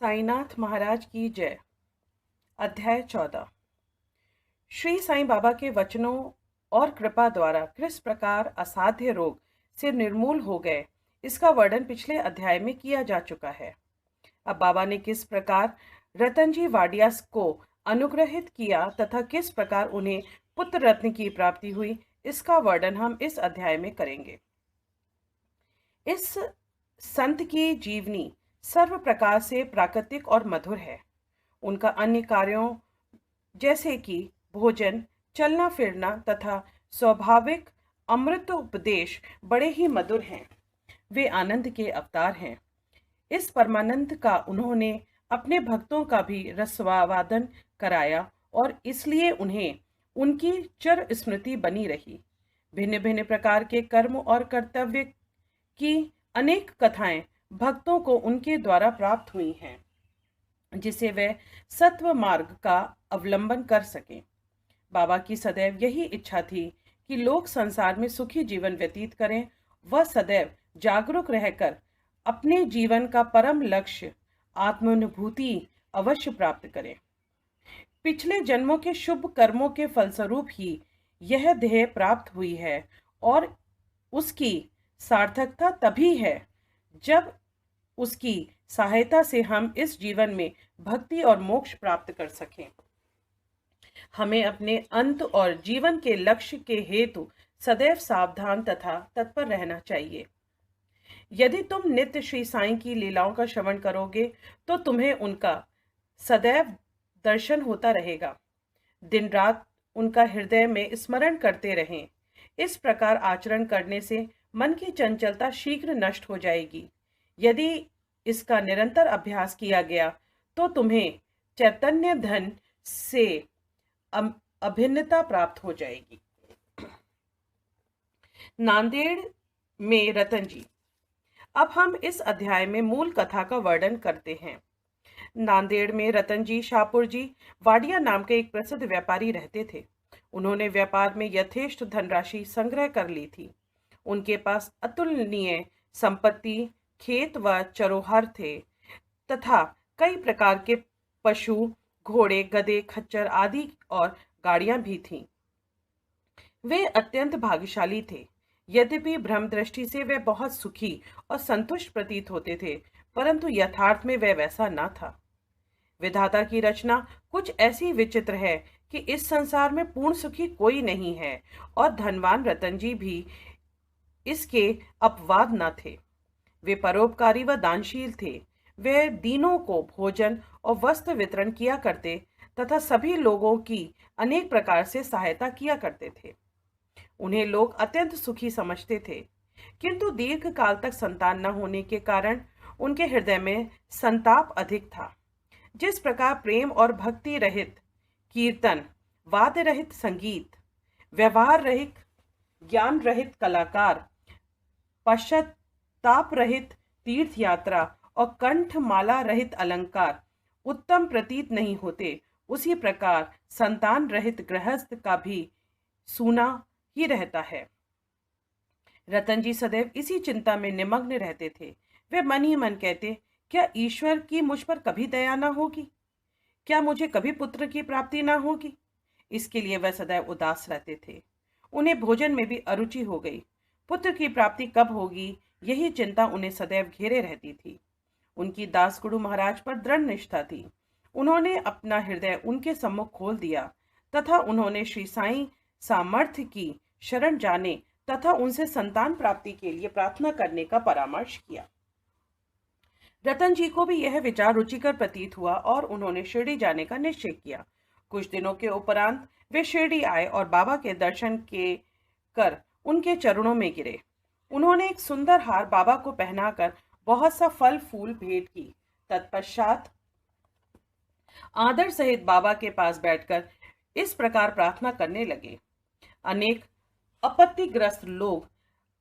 साईनाथ महाराज की जय। अध्याय 14। श्री साईं बाबा के वचनों और कृपा द्वारा किस प्रकार असाध्य रोग से निर्मूल हो गए, इसका वर्णन पिछले अध्याय में किया जा चुका है। अब बाबा ने किस प्रकार रतनजी वाडिया को अनुग्रहित किया तथा किस प्रकार उन्हें पुत्र रत्न की प्राप्ति हुई, इसका वर्णन हम इस अध्याय में करेंगे। इस संत की जीवनी सर्व प्रकार से प्राकृतिक और मधुर है। उनका अन्य कार्यों जैसे कि भोजन, चलना फिरना तथा स्वाभाविक अमृत उपदेश बड़े ही मधुर हैं। वे आनंद के अवतार हैं। इस परमानंद का उन्होंने अपने भक्तों का भी रसवादन कराया और इसलिए उन्हें उनकी चिर स्मृति बनी रही। भिन्न भिन्न प्रकार के कर्म और कर्तव्य की अनेक कथाएं भक्तों को उनके द्वारा प्राप्त हुई हैं, जिसे वे सत्व मार्ग का अवलंबन कर सकें। बाबा की सदैव यही इच्छा थी कि लोग संसार में सुखी जीवन व्यतीत करें। वह सदैव जागरूक रहकर अपने जीवन का परम लक्ष्य आत्मानुभूति अवश्य प्राप्त करें। पिछले जन्मों के शुभ कर्मों के फलस्वरूप ही यह ध्येय प्राप्त हुई है और उसकी सार्थकता तभी है जब उसकी सहायता से हम इस जीवन में भक्ति और मोक्ष प्राप्त कर सकें। हमें अपने अंत और जीवन के लक्ष्य के हेतु सदैव सावधान तथा तत्पर रहना चाहिए। यदि तुम नित्य श्री साईं की लीलाओं का श्रवण करोगे तो तुम्हें उनका सदैव दर्शन होता रहेगा। दिन रात उनका हृदय में स्मरण करते रहें। इस प्रकार आचरण करने से मन की चंचलता शीघ्र नष्ट हो जाएगी। यदि इसका निरंतर अभ्यास किया गया तो तुम्हें चैतन्य धन से अभिन्नता प्राप्त हो जाएगी। नांदेड़ में रतन जी। अब हम इस अध्याय में मूल कथा का वर्णन करते हैं। नांदेड़ में रतन जी शाहपुर जी वाडिया नाम के एक प्रसिद्ध व्यापारी रहते थे। उन्होंने व्यापार में यथेष्ट धनराशि संग्रह कर ली थी। उनके पास अतुलनीय संपत्ति, खेत व चरोहर थे तथा कई प्रकार के पशु, घोड़े, गधे, खच्चर आदि और गाड़ियां भी थीं। वे अत्यंत भाग्यशाली थे। यद्यपि भ्रम दृष्टि से वे बहुत सुखी और संतुष्ट प्रतीत होते थे, परंतु यथार्थ में वह वैसा न था। विधाता की रचना कुछ ऐसी विचित्र है कि इस संसार में पूर्ण सुखी कोई नहीं है और धनवान रतन जी भी इसके अपवाद न थे। वे परोपकारी व दानशील थे। वे दीनों को भोजन और वस्त्र वितरण किया करते तथा सभी लोगों की अनेक प्रकार से सहायता किया करते थे। उन्हें लोग अत्यंत सुखी समझते थे, किंतु दीर्घ काल तक संतान न होने के कारण उनके हृदय में संताप अधिक था। जिस प्रकार प्रेम और भक्ति रहित कीर्तन, वाद्य रहित संगीत, व्यवहार रहित, ज्ञान रहित कलाकार, पश्चाताप रहित तीर्थ यात्रा और कंठमाला रहित अलंकार उत्तम प्रतीत नहीं होते, उसी प्रकार संतान रहित गृहस्थ का भी सूना ही रहता है। रतन जी सदैव इसी चिंता में निमग्न रहते थे। वे मन ही मन कहते, क्या ईश्वर की मुझ पर कभी दया न होगी? क्या मुझे कभी पुत्र की प्राप्ति न होगी? इसके लिए वह सदैव उदास रहते थे। उन्हें भोजन में भी अरुचि हो गई। पुत्र की प्राप्ति कब होगी, यही चिंता उन्हें सदैव घेरे रहती थी। उनकी दासगुरु महाराज पर दृढ़ निष्ठा थी। उन्होंने अपना हृदय उनके सम्मुख खोल दिया तथा उन्होंने श्री साईं सामर्थ्य की शरण जाने तथा उनसे संतान प्राप्ति के लिए प्रार्थना करने का परामर्श किया। रतन जी को भी यह विचार रुचिकर प्रतीत हुआ और उन्होंने शिरडी जाने का निश्चय किया। कुछ दिनों के उपरांत वे शिरडी आए और बाबा के दर्शन के कर उनके चरणों में गिरे। उन्होंने एक सुंदर हार बाबा को पहनाकर बहुत सा फल फूल भेंट की। तत्पश्चात आदर सहित बाबा के पास बैठकर इस प्रकार प्रार्थना करने लगे। अनेक आपत्तिग्रस्त लोग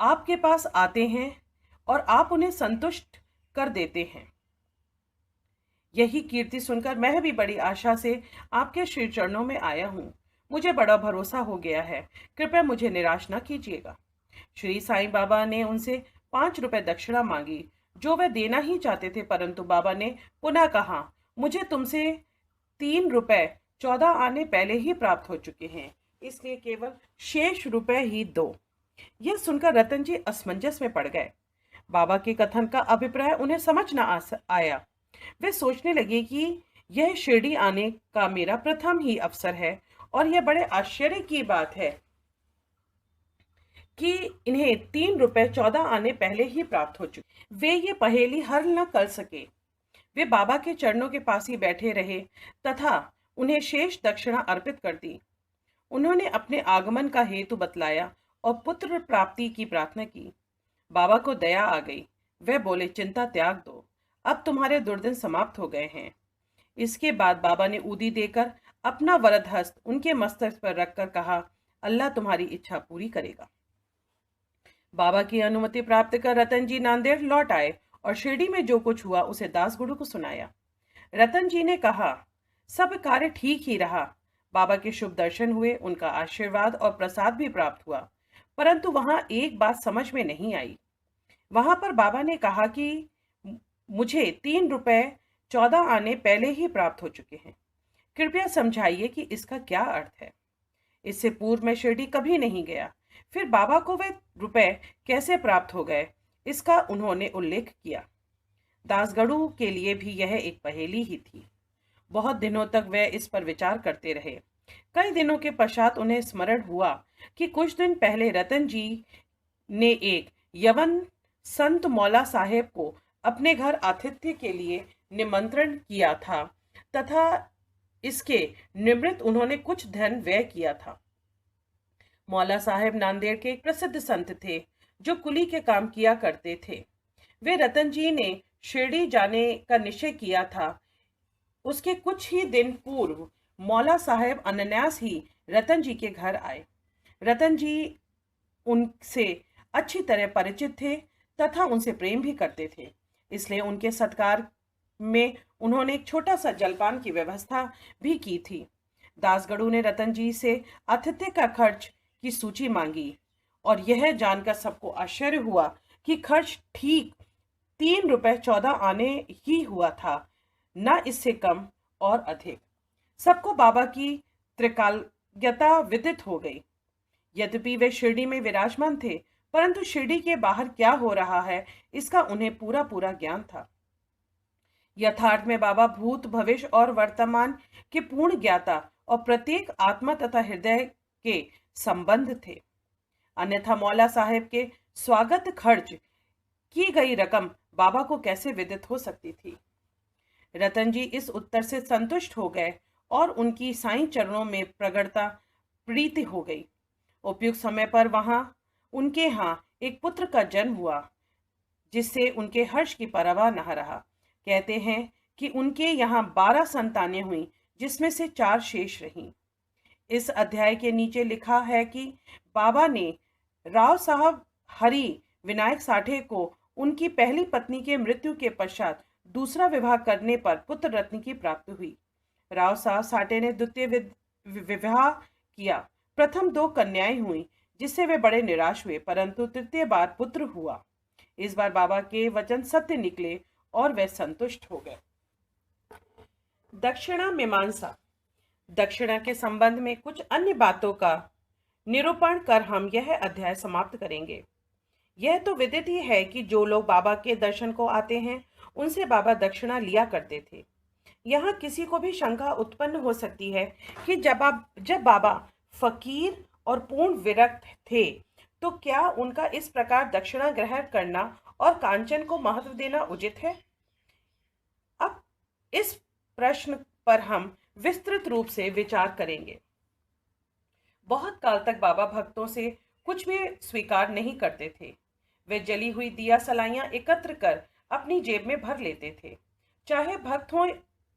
आपके पास आते हैं और आप उन्हें संतुष्ट कर देते हैं। यही कीर्ति सुनकर मैं भी बड़ी आशा से आपके श्री चरणों में आया हूँ। मुझे बड़ा भरोसा हो गया है, कृपया मुझे निराश न कीजिएगा। श्री साईं बाबा ने उनसे 5 रुपए दक्षिणा मांगी, जो वे देना ही चाहते थे, परंतु बाबा ने पुनः कहा, मुझे तुमसे 3 रुपए 14 आने पहले ही प्राप्त हो चुके हैं, इसलिए केवल शेष रुपए ही दो। यह सुनकर रतन जी असमंजस में पड़ गए। बाबा के कथन का अभिप्राय उन्हें समझ न आया। वे सोचने लगे कि यह शिरडी आने का मेरा प्रथम ही अवसर है और यह बड़े आश्चर्य की बात है कि इन्हें 3 रुपए 14 आने पहले ही प्राप्त हो चुके। वे ये पहेली हल न कर सके। वे बाबा के चरणों के पास ही बैठे रहे तथा उन्हें शेष दक्षिणा अर्पित कर दी। उन्होंने अपने आगमन का हेतु बतलाया और पुत्र प्राप्ति की प्रार्थना की। बाबा को दया आ गई। वे बोले, चिंता त्याग दो, अब तुम्हारे दुर्दिन समाप्त हो गए हैं। इसके बाद बाबा ने ऊदी देकर अपना वरद हस्त उनके मस्तक पर रखकर कहा, अल्लाह तुम्हारी इच्छा पूरी करेगा। बाबा की अनुमति प्राप्त कर रतन जी नांदेड़ लौट आए और शिरडी में जो कुछ हुआ उसे दासगुरु को सुनाया। रतन जी ने कहा, सब कार्य ठीक ही रहा। बाबा के शुभ दर्शन हुए, उनका आशीर्वाद और प्रसाद भी प्राप्त हुआ, परंतु वहां एक बात समझ में नहीं आई। वहां पर बाबा ने कहा कि मुझे 3 रुपए 14 आने पहले ही प्राप्त हो चुके हैं। कृपया समझाइए कि इसका क्या अर्थ है। इससे पूर्व मैं शिरडी कभी नहीं गया, फिर बाबा को वे रुपए कैसे प्राप्त हो गए, इसका उन्होंने उल्लेख किया। दासगढ़ू के लिए भी यह एक पहेली ही थी। बहुत दिनों तक वे इस पर विचार करते रहे। कई दिनों के पश्चात उन्हें स्मरण हुआ कि कुछ दिन पहले रतन जी ने एक यवन संत मौला साहेब को अपने घर आतिथ्य के लिए निमंत्रण किया था तथा इसके निमित्त उन्होंने कुछ धन व्यय किया था। मौला साहेब नांदेड़ के एक प्रसिद्ध संत थे जो कुली के काम किया करते थे। वे रतन जी ने शिरडी जाने का निश्चय किया था। उसके कुछ ही दिन पूर्व मौला साहेब अनायास ही रतन जी के घर आए। रतन जी उनसे अच्छी तरह परिचित थे तथा उनसे प्रेम भी करते थे, इसलिए उनके सत्कार में उन्होंने एक छोटा सा जलपान की व्यवस्था भी की थी। दासगढ़ू ने रतन जी से आतिथ्य का खर्च की सूची मांगी और यह जानकर सबको आश्चर्य हुआ कि खर्च ठीक 3 रुपए 14 आने ही हुआ था, न इससे कम और अधिक। सबको बाबा की त्रिकालज्ञता विदित हो गई। यद्यपि वे शिरडी में विराजमान थे, परंतु शिरडी के बाहर क्या हो रहा है इसका उन्हें पूरा पूरा ज्ञान था। यथार्थ में बाबा भूत भविष्य और वर्तमान के पूर्ण ज्ञाता और प्रत्येक आत्मा तथा हृदय के संबंध थे। अन्यथा मौला साहेब के स्वागत खर्च की गई रकम बाबा को कैसे विदित हो सकती थी। रतन जी इस उत्तर से संतुष्ट हो गए और उनकी साईं चरणों में प्रगड़ता प्रीति हो गई। उपयुक्त समय पर उनके यहाँ एक पुत्र का जन्म हुआ, जिससे उनके हर्ष की परवाह न रहा। कहते हैं कि उनके यहाँ 12 संतानें हुई, जिसमें से 4 शेष रहीं। इस अध्याय के नीचे लिखा है कि बाबा ने राव साहब हरि विनायक साठे को उनकी पहली पत्नी के मृत्यु के पश्चात दूसरा विवाह करने पर पुत्र रत्न की प्राप्ति हुई। राव साहब साठे ने द्वितीय विवाह किया। प्रथम 2 कन्याएं हुई, जिससे वे बड़े निराश हुए, परंतु तृतीय बार पुत्र हुआ। इस बार बाबा के वचन सत्य निकले और वे संतुष्ट हो गए। दक्षिणा मीमांसा। दक्षिणा के संबंध में कुछ अन्य बातों का निरूपण कर हम यह अध्याय समाप्त करेंगे। यह तो विदित ही है कि जो लोग बाबा के दर्शन को आते हैं उनसे बाबा दक्षिणा लिया करते थे। यहाँ किसी को भी शंका उत्पन्न हो सकती है कि जब बाबा फकीर और पूर्ण विरक्त थे तो क्या उनका इस प्रकार दक्षिणा ग्रहण करना और कांचन को महत्व देना उचित है? अब इस प्रश्न पर हम विस्तृत रूप से विचार करेंगे। बहुत काल तक बाबा भक्तों से कुछ भी स्वीकार नहीं करते थे। वे जली हुई दिया सलाइयां एकत्र कर अपनी जेब में भर लेते थे। चाहे भक्त हो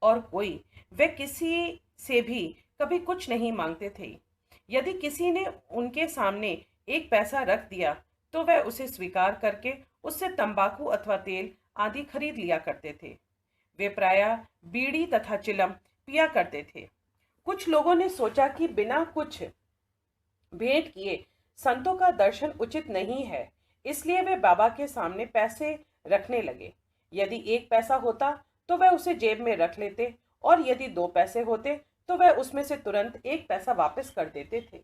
और कोई, वे किसी से भी कभी कुछ नहीं मांगते थे। यदि किसी ने उनके सामने 1 पैसा रख दिया तो वह उसे स्वीकार करके उससे तंबाकू अथवा तेल आदि खरीद लिया करते थे। वे प्रायः बीड़ी तथा चिलम पिया करते थे। कुछ लोगों ने सोचा कि बिना कुछ भेंट किए संतों का दर्शन उचित नहीं है, इसलिए वे बाबा के सामने पैसे रखने लगे। यदि 1 पैसा होता तो वह उसे जेब में रख लेते, और यदि 2 पैसे होते तो वह उसमें से तुरंत 1 पैसा वापस कर देते थे।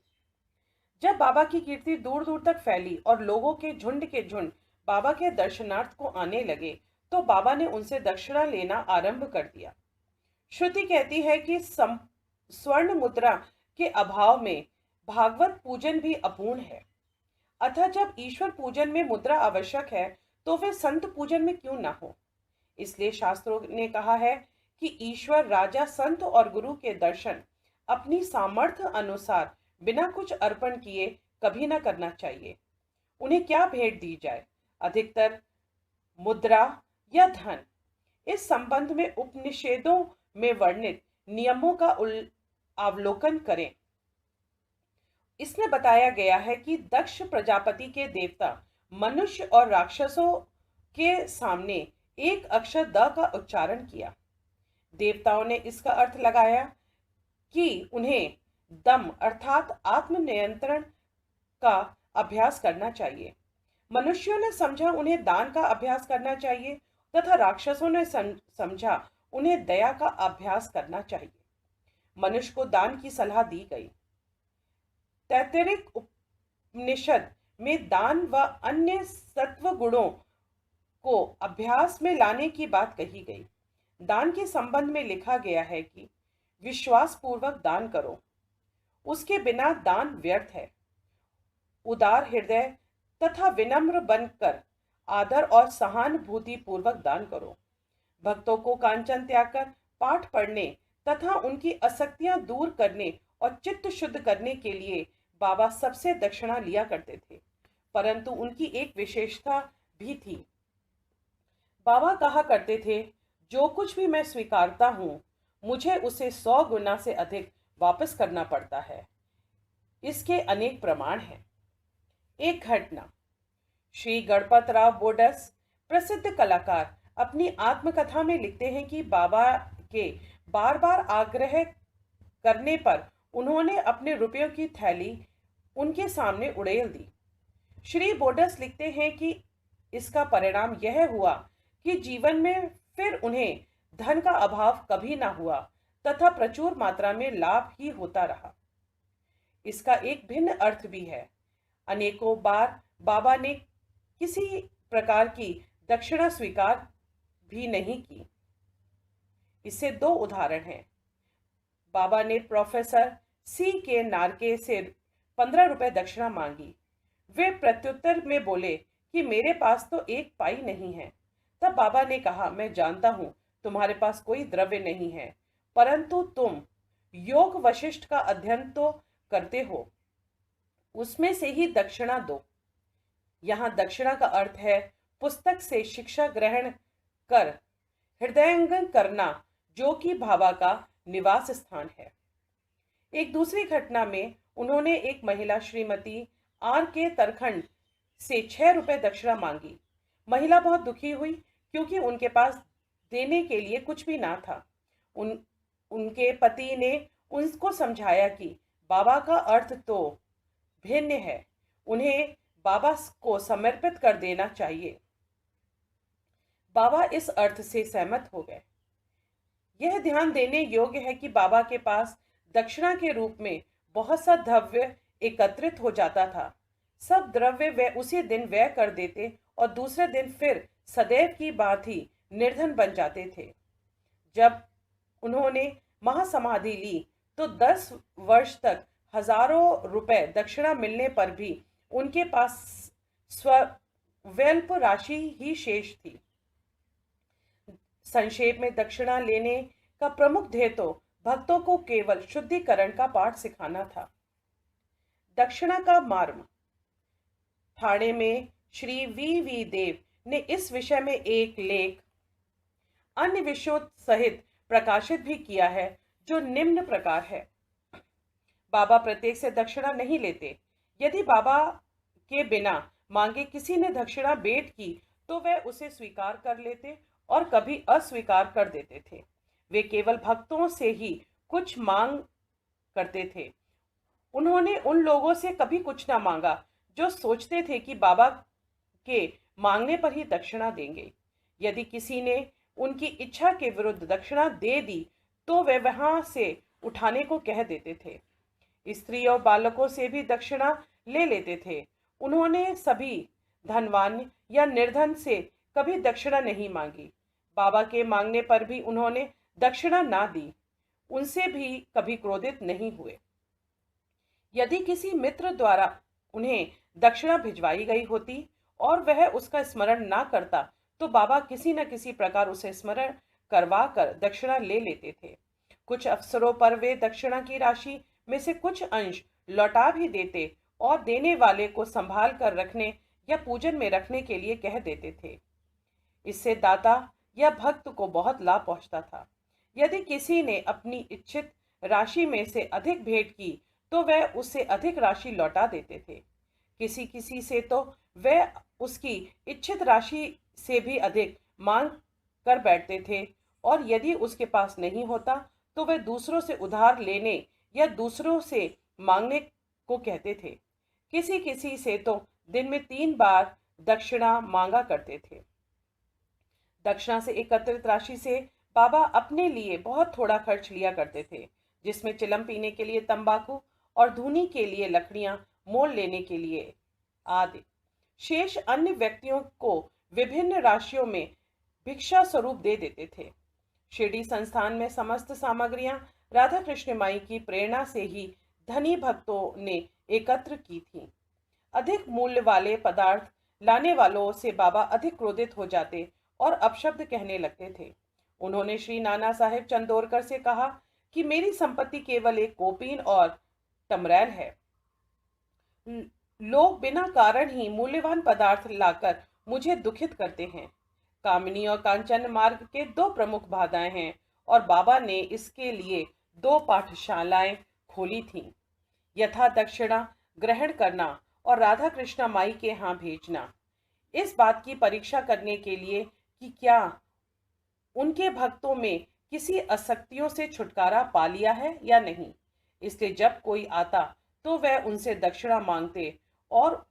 जब बाबा की कीर्ति दूर दूर तक फैली और लोगों के झुंड बाबा के दर्शनार्थ को आने लगे, तो बाबा ने उनसे दक्षिणा लेना आरंभ कर दिया। श्रुति कहती है कि स्वर्ण मुद्रा के अभाव में भागवत पूजन भी अपूर्ण है। अतः जब ईश्वर पूजन में मुद्रा आवश्यक है, तो फिर संत पूजन में क्यों ना हो। इसलिए शास्त्रों ने कहा है कि ईश्वर, राजा, संत और गुरु के दर्शन अपनी सामर्थ्य अनुसार बिना कुछ अर्पण किए कभी ना करना चाहिए। उन्हें क्या भेंट दी जाए, अधिकतर मुद्रा या धन। इस संबंध में उपनिषदों में वर्णित नियमों का अवलोकन करें। इसमें बताया गया है कि दक्ष प्रजापति के देवता मनुष्य और राक्षसों के सामने एक अक्षर द का उच्चारण किया। देवताओं ने इसका अर्थ लगाया कि उन्हें दम अर्थात आत्म नियंत्रण का अभ्यास करना चाहिए। मनुष्यों ने समझा उन्हें दान का अभ्यास करना चाहिए, तथा राक्षसों ने समझा उन्हें दया का अभ्यास करना चाहिए। मनुष्य को दान की सलाह दी गई। तैत्तिरीय उपनिषद में दान व अन्य सत्व गुणों को अभ्यास में लाने की बात कही गई। दान के संबंध में लिखा गया है कि विश्वास पूर्वक दान करो, उसके बिना दान व्यर्थ है। उदार हृदय तथा विनम्र बनकर आदर और सहानुभूति पूर्वक दान करो। भक्तों को कांचन त्याग कर पाठ पढ़ने तथा उनकी आसक्तियां दूर करने और चित्त शुद्ध करने के लिए बाबा सबसे दक्षिणा लिया करते थे, परंतु उनकी एक विशेषता भी थी। बाबा कहा करते थे, जो कुछ भी मैं स्वीकारता हूं, मुझे उसे 100 गुना से अधिक वापस करना पड़ता है। इसके अनेक प्रमाण हैं। एक घटना। श्री गणपतराव बोडस, प्रसिद्ध कलाकार, अपनी आत्मकथा में लिखते हैं कि बाबा के बार बार आग्रह करने पर उन्होंने अपने रुपयों की थैली उनके सामने उड़ेल दी। श्री बोडस लिखते हैं कि इसका परिणाम यह हुआ कि जीवन में फिर उन्हें धन का अभाव कभी ना हुआ तथा प्रचुर मात्रा में लाभ ही होता रहा। इसका एक भिन्न अर्थ भी है। अनेकों बार बाबा ने किसी प्रकार की दक्षिणा स्वीकार भी नहीं की। इससे 2 उदाहरण हैं। बाबा ने प्रोफेसर सी के नारके से 15 रुपए दक्षिणा मांगी। वे प्रत्युत्तर में बोले कि मेरे पास तो 1 पाई नहीं है। तब बाबा ने कहा, मैं जानता हूं तुम्हारे पास कोई द्रव्य नहीं है, परंतु तुम योग वशिष्ठ का अध्ययन तो करते हो, उसमें से ही दक्षिणा दो। यहाँ दक्षिणा का अर्थ है पुस्तक से शिक्षा ग्रहण कर हृदयंगम करना, जो कि बाबा का निवास स्थान है। एक दूसरी घटना में उन्होंने एक महिला श्रीमती आर के तरखंड से 6 रुपए दक्षिणा मांगी। महिला बहुत दुखी हुई क्योंकि उनके पास देने के लिए कुछ भी ना था। उनके पति ने उनको समझाया कि बाबा का अर्थ तो भिन्न है, उन्हें बाबा को समर्पित कर देना चाहिए। बाबा इस अर्थ से सहमत हो गए। यह ध्यान देने योग्य है कि बाबा के पास दक्षिणा के रूप में बहुत सा द्रव्य एकत्रित हो जाता था। सब द्रव्य वे उसी दिन व्यय कर देते और दूसरे दिन फिर सदैव की बात ही निर्धन बन जाते थे। जब उन्होंने महासमाधि ली तो 10 वर्ष तक हजारों रुपए दक्षिणा मिलने पर भी उनके पास स्वल्प राशि ही शेष थी। संक्षेप में दक्षिणा लेने का प्रमुख ध्येय तो भक्तों को केवल शुद्धिकरण का पाठ सिखाना था। दक्षिणा का मार्ग। ठाणे में श्री वी देव ने इस विषय में एक लेख अन्य विषयों सहित प्रकाशित भी किया है, जो निम्न प्रकार है। बाबा प्रत्येक से दक्षिणा नहीं लेते। यदि बाबा के बिना मांगे किसी ने दक्षिणा भेंट की तो वह उसे स्वीकार कर लेते और कभी अस्वीकार कर देते थे। वे केवल भक्तों से ही कुछ मांग करते थे। उन्होंने उन लोगों से कभी कुछ ना मांगा जो सोचते थे कि बाबा के मांगने पर ही दक्षिणा देंगे। यदि किसी ने उनकी इच्छा के विरुद्ध दक्षिणा दे दी तो वे वहां से उठाने को कह देते थे। स्त्री और बालकों से भी दक्षिणा ले लेते थे। उन्होंने सभी धनवान या निर्धन से कभी दक्षिणा नहीं मांगी। बाबा के मांगने पर भी उन्होंने दक्षिणा ना दी। उनसे भी कभी क्रोधित नहीं हुए। यदि किसी मित्र द्वारा उन्हें दक्षिणा भिजवाई गई होती और वह उसका स्मरण ना करता तो बाबा किसी न किसी प्रकार उसे स्मरण करवा कर दक्षिणा ले लेते थे। कुछ अवसरों पर वे दक्षिणा की राशि में से कुछ अंश लौटा भी देते और देने वाले को संभाल कर रखने या पूजन में रखने के लिए कह देते थे। इससे दाता या भक्त को बहुत लाभ पहुंचता था। यदि किसी ने अपनी इच्छित राशि में से अधिक भेंट की तो वह उससे अधिक राशि लौटा देते थे। किसी किसी से तो वह उसकी इच्छित राशि से भी अधिक मांग कर बैठते थे और यदि उसके पास नहीं होता तो वह दूसरों से उधार लेने या दूसरों से मांगने को कहते थे। किसी किसी से तो दिन में 3 बार दक्षिणा मांगा करते थे। दक्षिणा से एकत्रित राशि से बाबा अपने लिए बहुत थोड़ा खर्च लिया करते थे, जिसमें चिलम पीने के लिए तंबाकू और धूनी के लिए लकड़ियां मोल लेने के लिए आदि। शेष अन्य व्यक्तियों को विभिन्न राशियों में भिक्षा स्वरूप दे देते थे। शिरडी संस्थान में समस्त सामग्रियां राधा कृष्ण माई की प्रेरणा से ही धनी भक्तों ने एकत्र की थीं। अधिक मूल्य वाले पदार्थ लाने वालों से बाबा अधिक क्रोधित हो जाते और अपशब्द कहने लगते थे। उन्होंने श्री नाना साहेब चंदोरकर से कहा कि मेरी संपत्ति केवल एक कोपीन और टमरैल है। लोग बिना कारण ही मूल्यवान पदार्थ लाकर मुझे दुखित करते हैं। कामिनी और कांचन मार्ग के 2 प्रमुख बाधाएं हैं और बाबा ने इसके लिए 2 पाठशालाएं खोली थीं, यथा दक्षिणा ग्रहण करना और राधा कृष्णा माई के यहाँ भेजना, इस बात की परीक्षा करने के लिए कि क्या उनके भक्तों में किसी आसक्तियों से छुटकारा पा लिया है या नहीं। इसलिए जब कोई आता तो वह उनसे दक्षिणा मांगते और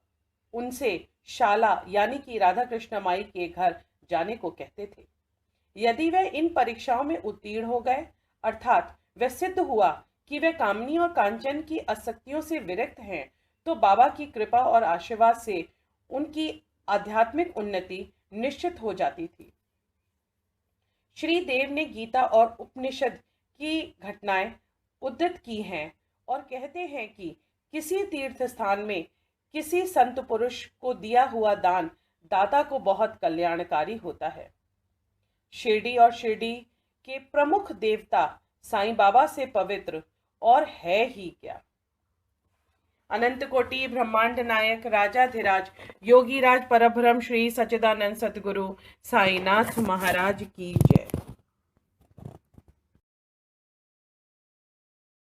उनसे शाला यानी कि राधा कृष्ण माई के घर जाने को कहते थे। यदि वह इन परीक्षाओं में उत्तीर्ण हो गए, अर्थात वह सिद्ध हुआ कि वे कामनी और कांचन की आसक्तियों से विरक्त हैं, तो बाबा की कृपा और आशीर्वाद से उनकी आध्यात्मिक उन्नति निश्चित हो जाती थी। श्री देव ने गीता और उपनिषद की घटनाएं उद्धृत की हैं और कहते हैं कि किसी तीर्थ स्थान में किसी संत पुरुष को दिया हुआ दान दाता को बहुत कल्याणकारी होता है। शिरडी और शिरडी के प्रमुख देवता साईं बाबा से पवित्र और है ही क्या। अनंत कोटि ब्रह्मांड नायक राजाधिराज योगीराज परब्रह्म श्री सच्चिदानंद सतगुरु साईनाथ महाराज की जय।